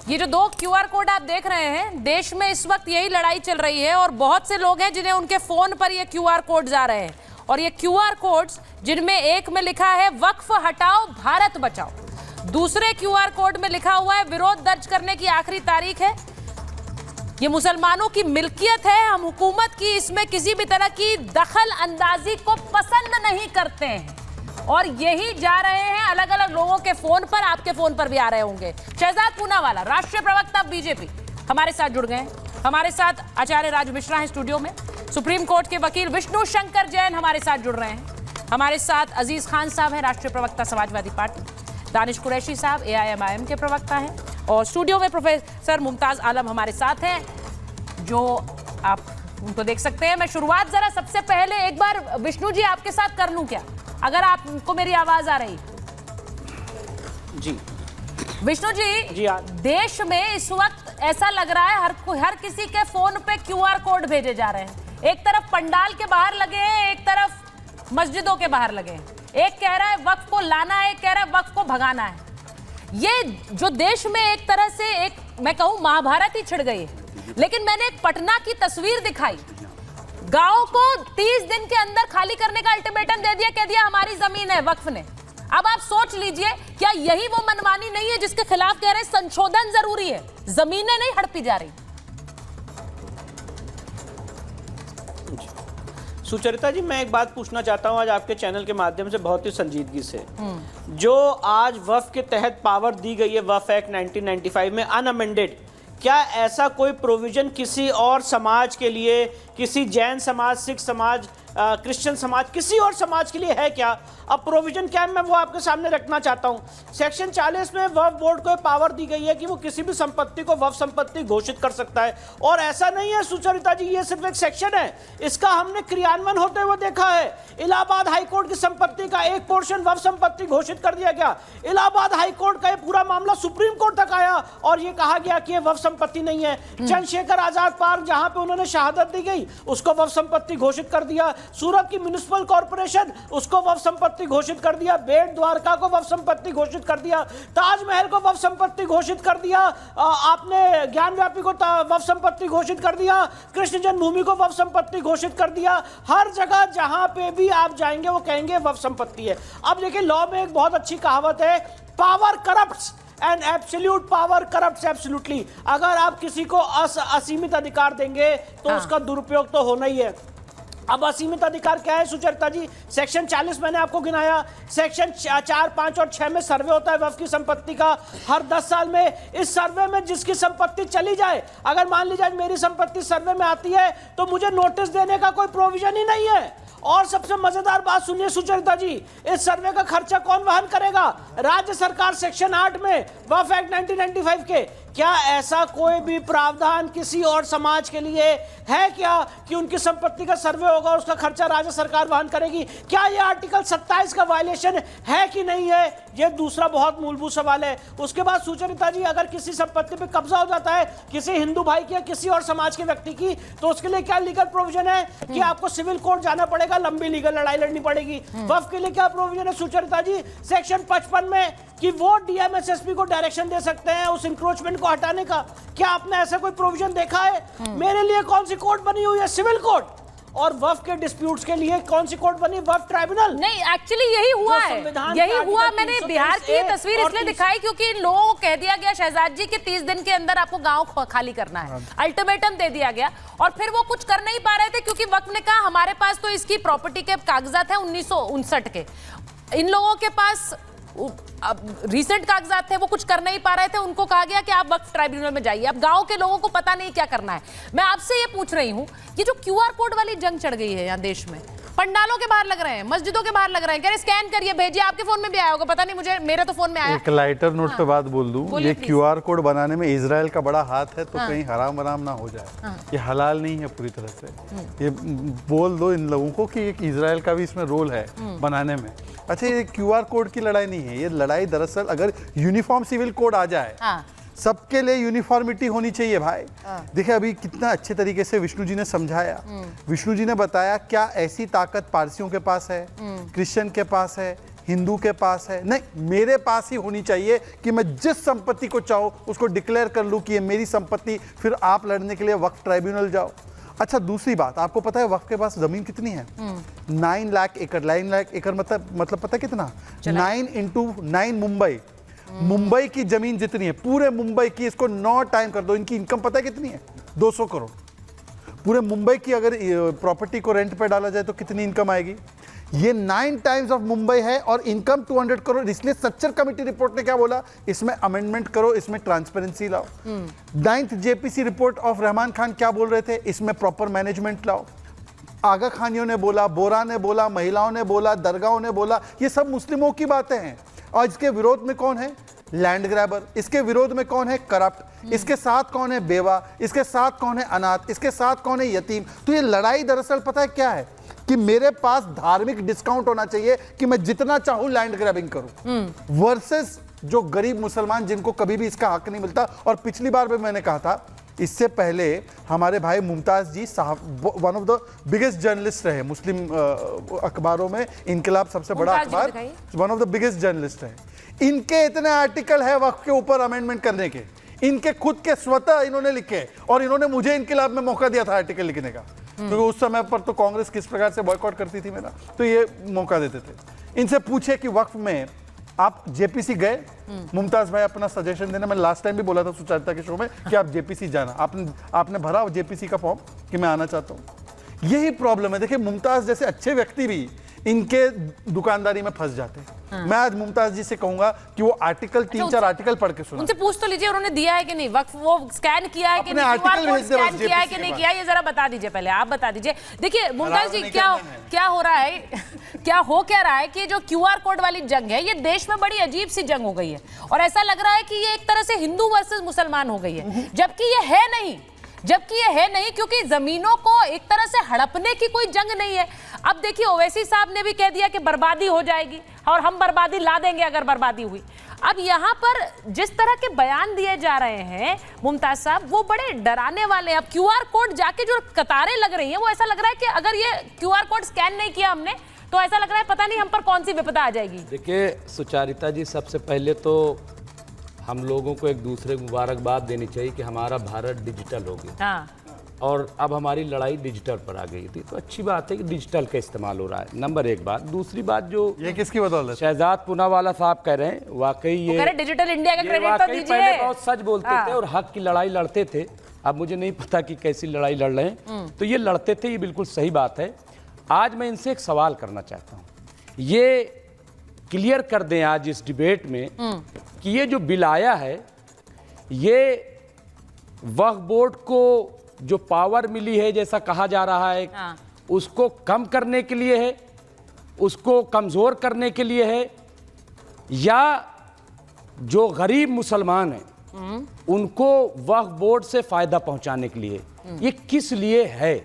ये जो 2 QR code आप देख रहे हैं, देश में इस वक्त यही लड़ाई चल रही है और बहुत से लोग हैं जिन्हें उनके फोन पर ये QR कोड जा रहे हैं। और ये QR कोड्स जिनमें एक में लिखा है वक्फ हटाओ भारत बचाओ, दूसरे QR कोड में लिखा हुआ है विरोध दर्ज करने की आखिरी तारीख है। ये मुसलमानों की मिल्कियत है, हम हुकूमत की इसमें किसी भी तरह की दखल अंदाजी को पसंद नहीं करते हैं। और यही जा रहे हैं अलग अलग लोगों के फोन पर, आपके फोन पर भी आ रहे होंगे। शहजाद पूनावाला, राष्ट्रीय प्रवक्ता बीजेपी, हमारे साथ जुड़ गए हैं। हमारे साथ आचार्य राज मिश्रा हैं स्टूडियो में। सुप्रीम कोर्ट के वकील विष्णु शंकर जैन हमारे साथ जुड़ रहे हैं। हमारे साथ अजीज खान साहब हैं, राष्ट्रीय प्रवक्ता समाजवादी पार्टी। दानिश कुरैशी साहब AIMIM के प्रवक्ता हैं। और स्टूडियो में प्रोफेसर मुमताज आलम हमारे साथ हैं, जो आप उनको देख सकते हैं। मैं शुरुआत जरा सबसे पहले एक बार विष्णु जी आपके साथ कर लूं क्या, अगर आपको मेरी आवाज आ रही? जी विष्णु जी, जी देश में इस वक्त ऐसा लग रहा है हर किसी के फोन पे QR कोड भेजे जा रहे हैं। एक तरफ पंडाल के बाहर लगे हैं, एक तरफ मस्जिदों के बाहर लगे हैं। एक कह रहा है वक्फ को लाना है, एक कह रहा है वक्फ को भगाना है। ये जो देश में एक तरह से एक मैं कहूं महाभारत ही छिड़ गई है। लेकिन मैंने एक पटना की तस्वीर दिखाई, गांव को 30 दिन के अंदर खाली करने का अल्टीमेटम दे दिया, कह दिया हमारी जमीन है वक्फ ने। अब आप सोच लीजिए, क्या यही वो मनमानी नहीं है जिसके खिलाफ कह रहे हैं संशोधन जरूरी है, जमीनें नहीं हड़पी जा रही? सुचरिता जी, मैं एक बात पूछना चाहता हूं आज आपके चैनल के माध्यम से बहुत ही संजीदगी से। जो आज वक्फ के तहत पावर दी गई है वक्फ एक्ट 1995 में अनअमेंडेड, क्या ऐसा कोई प्रोविजन किसी और समाज के लिए, किसी जैन समाज, सिख समाज, क्रिश्चियन समाज, किसी और समाज के लिए है क्या? अब प्रोविजन क्या है, मैं वो आपके सामने रखना चाहता हूं। सेक्शन 40 में वक्फ बोर्ड को पावर दी गई है कि वो किसी भी संपत्ति को वक्फ संपत्ति घोषित कर सकता है। और ऐसा नहीं है सुचरिता जी, ये सिर्फ एक सेक्शन है, इसका हमने क्रियान्वयन होते हुए देखा है। इलाहाबाद हाईकोर्ट की संपत्ति का एक पोर्शन वक्फ संपत्ति घोषित कर दिया गया। इलाहाबाद हाईकोर्ट का ये पूरा मामला सुप्रीम कोर्ट तक आया और ये कहा गया कि ये वक्फ संपत्ति नहीं है। चंद्रशेखर आजाद पार्क, जहां पे उन्होंने शहादत दी गई, उसको वक्फ संपत्ति घोषित कर दिया। सूरत की म्युनिसिपल कॉर्पोरेशन, उसको वक्फ संपत्ति घोषित कर दिया। बेट द्वारका को वक्फ संपत्ति घोषित कर दिया। ताजमहल को वक्फ संपत्ति घोषित कर दिया। आपने ज्ञान व्यापी को वक्फ संपत्ति घोषित कर दिया। कृष्ण जन्मभूमि को वक्फ संपत्ति घोषित कर दिया। हर जगह जहां पे भी आप जाएंगे वो कहेंगे वक्फ संपत्ति है। अब देखिए, लॉ में एक बहुत अच्छी कहावत है, power corrupts and absolute power corrupts absolutely. अगर आप किसी को असीमित अधिकार देंगे तो उसका दुरुपयोग तो होना ही है। अब असीमित अधिकार क्या है सुचरिता जी? सेक्शन 40 मैंने आपको गिनाया। सेक्शन 4, 5 और 6 में सर्वे होता है वक्फ की संपत्ति का हर 10 साल में। इस सर्वे में जिसकी संपत्ति चली जाए, अगर मान लीजिए मेरी संपत्ति सर्वे में आती है, तो मुझे नोटिस देने का कोई प्रोविजन ही नहीं है। और सबसे मजेदार बात सुनिए सुचरिता जी, इस सर्वे का खर्चा कौन वहन करेगा? राज्य सरकार। सेक्शन 8 में वक्फ एक्ट 1995 के, क्या ऐसा कोई भी प्रावधान किसी और समाज के लिए है क्या कि उनकी संपत्ति का सर्वे होगा और उसका खर्चा राज्य सरकार वहन करेगी? क्या यह आर्टिकल 27 का वायलेशन है कि नहीं है? यह दूसरा बहुत मूलभूत सवाल है। उसके बाद सुचरिता जी, अगर किसी संपत्ति पे कब्जा हो जाता है किसी हिंदू भाई की या किसी और समाज के व्यक्ति की, तो उसके लिए क्या लीगल प्रोविजन है कि आपको सिविल कोर्ट जाना पड़ेगा, लंबी लीगल लड़ाई लड़नी पड़ेगी? वक्फ के लिए क्या प्रोविजन है सुचरिता जी? सेक्शन 55 में कि वो DMSSP को डायरेक्शन दे सकते हैं उस इंक्रोचमेंट को हटाने का। क्या आपने ऐसा कोई प्रोविजन देखा है? मेरे लिए कौन सी कोर्ट बनी हुई है? Civil court. और वक्फ के डिस्प्यूट्स के लिए कौन सी कोर्ट बनी? वक्फ ट्राइब्यूनल। नहीं, एक्चुअली यही हुआ है, यही हुआ। मैंने बिहार की तस्वीर इसलिए दिखाई क्योंकि इन लोगों को कह दिया गया शहजाद जी कि 30 दिन के अंदर आपको गांव खाली करना है, अल्टीमेटम दे दिया गया। और फिर वो कुछ कर नहीं पा रहे थे क्योंकि वक्फ ने कहा हमारे पास तो इसकी प्रॉपर्टी के कागजात हैं 1959 के, इन लोगों के पास रिसेंट कागजात थे, वो कुछ कर नहीं पा रहे थे। उनको कहा गया कि आप वक्फ ट्राइब्यूनल में जाइए। अब गांव के लोगों को पता नहीं क्या करना है। मैं आपसे ये पूछ रही हूँ, ये जो QR कोड वाली जंग चढ़ गई है यहाँ देश में, पंडालों के बाहर लग रहे हैं, मस्जिदों के बाहर लग रहे हैं, कह रहे स्कैन करिए भेजिए। आपके फोन में भी आया होगा, पता नहीं, मुझे मेरे तो फोन में आया। एक लाइटर नोट पे बात बोल दूं, ये QR कोड बनाने में इजराइल का बड़ा हाथ है, तो कहीं हराम वराम ना हो जाए। ये हलाल नहीं है पूरी तरह से। ये बोल दो इन लोगों को कि इजराइल का भी इसमें रोल है बनाने में। अच्छा, ये QR कोड की लड़ाई नहीं है, ये लड़ाई दरअसल अगर यूनिफॉर्म सिविल कोड आ जाए, सबके लिए यूनिफॉर्मिटी होनी चाहिए भाई। देखिए अभी कितना अच्छे तरीके से विष्णु जी ने समझाया। विष्णु जी ने बताया क्या ऐसी ताकत पारसियों के पास है, क्रिश्चियन के पास है, हिंदू के पास है, नहीं मेरे पास ही होनी चाहिए कि मैं जिस संपत्ति को चाहूँ उसको डिक्लेयर कर लूँ कि ये मेरी संपत्ति, फिर आप लड़ने के लिए वक्फ ट्राइब्यूनल जाओ। अच्छा दूसरी बात, आपको पता है वक्फ के पास जमीन कितनी है? 9 लाख एकड़। 9 लाख एकड़ मतलब पता कितना? 9 × 9 मुंबई। मुंबई की जमीन जितनी है, पूरे मुंबई की, इसको 9 टाइम कर दो, इनकी इनकम पता है कितनी है? 200 करोड़। पूरे मुंबई की अगर प्रॉपर्टी को रेंट पे डाला जाए तो कितनी इनकम आएगी? ये 9 टाइम्स ऑफ मुंबई है और इनकम 200 करोड़। इसलिए सच्चर कमेटी रिपोर्ट ने क्या बोला? इसमें अमेंडमेंट करो, इसमें ट्रांसपेरेंसी लाओ। 9th JPC report of Rahman Khan क्या बोल रहे थे? इसमें प्रॉपर मैनेजमेंट लाओ। आगा खानियों ने बोला, बोरा ने बोला, महिलाओं ने बोला, दरगाहों ने बोला, ये सब मुस्लिमों की बातें हैं। और इसके विरोध में कौन है? Land grabber. इसके विरोध में कौन है? करप्ट। इसके साथ कौन है? बेवा। इसके साथ कौन है? अनाथ। इसके साथ कौन है? यतीम। तो ये लड़ाई दरअसल पता है क्या है कि मेरे पास धार्मिक डिस्काउंट होना चाहिए कि मैं जितना चाहूं लैंड ग्रैबिंग करूं, वर्सेस जो गरीब मुसलमान जिनको कभी भी इसका हक नहीं मिलता। और पिछली बार भी मैंने कहा था, इससे पहले हमारे भाई मुमताज जी साहब one of the biggest journalist रहे मुस्लिम अखबारों में, इनकलाब सबसे बड़ा अखबार, one of the biggest journalist रहे। इनके इतने आर्टिकल है वक्फ के ऊपर अमेंडमेंट करने के, इनके खुद के स्वतः इन्होंने लिखे, और इन्होंने मुझे इनकलाब में मौका दिया था आर्टिकल लिखने का, क्योंकि उस समय पर तो कांग्रेस किस प्रकार से बॉयकॉट करती थी मेरा, तो ये मौका देते थे। इनसे पूछे कि वक्फ में आप जेपीसी गए? मुमताज भाई अपना सजेशन देना, मैं लास्ट टाइम भी बोला था सुचारिता के शो में कि आप जेपीसी जाना, आपने भरा जेपीसी का फॉर्म कि मैं आना चाहता हूं। यही प्रॉब्लम है। देखिए मुमताज जैसे अच्छे व्यक्ति भी इनके दुकानदारी में फंस जाते हैं। मैं आज मुमताज जी से कहूंगा कि वो आर्टिकल 3-4 आर्टिकल पढ़ के सुना। उनसे पूछ तो लीजिए उन्होंने दिया है कि नहीं वक्फ, वो स्कैन किया है कि नहीं, आर्टिकल भेज दे, स्कैन किया है कि नहीं किया, ये जरा बता दीजिए पहले, आप बता दीजिए। देखिए मुमताज जी क्या हो रहा है, क्या रहा है कि जो क्यूआर कोड वाली जंग है ये देश में बड़ी अजीब सी जंग हो गई है, और ऐसा लग रहा है कि ये एक तरह से हिंदू वर्सेस मुसलमान हो गई है, जबकि ये है नहीं, क्योंकि जमीनों को एक तरह से हड़पने की कोई जंग नहीं है। अब देखिए ओवैसी साहब ने भी कह दिया कि बर्बादी हो जाएगी और हम बर्बादी ला देंगे अगर बर्बादी हुई। अब यहाँ पर जिस तरह के बयान दिए जा रहे हैं मुमताज साहब, वो बड़े डराने वाले हैं। अब क्यूआर कोड जाके जो कतारें लग रही हैं, वो ऐसा लग रहा है कि अगर ये क्यूआर कोड स्कैन नहीं किया हमने तो ऐसा लग रहा है पता नहीं हम पर कौन सी विपदा आ जाएगी। देखिए सुचारिता जी, सबसे पहले तो हम लोगों को एक दूसरे को मुबारकबाद देनी चाहिए कि हमारा भारत डिजिटल हो गया। हाँ। और अब हमारी लड़ाई डिजिटल पर आ गई थी, तो अच्छी बात है कि डिजिटल का इस्तेमाल हो रहा है, नंबर एक बात। दूसरी बात, जो ये किसकी बदौलत? शहजाद पूनावाला साहब कह रहे हैं, वाकई ये डिजिटल इंडिया का क्रेडिट तो दीजिए। पहले बहुत सच बोलते थे और हक की लड़ाई लड़ते थे। अब मुझे नहीं पता कि कैसी लड़ाई लड़ रहे हैं, तो ये लड़ते थे, ये बिल्कुल सही बात है। आज मैं इनसे एक सवाल करना चाहता हूँ, ये क्लियर कर दें आज इस डिबेट में कि ये जो बिल आया है, ये वक्फ बोर्ड को जो पावर मिली है, जैसा कहा जा रहा है, उसको कम करने के लिए है, उसको कमजोर करने के लिए है, या जो गरीब मुसलमान हैं उनको वक्फ बोर्ड से फायदा पहुंचाने के लिए? ये किस लिए है?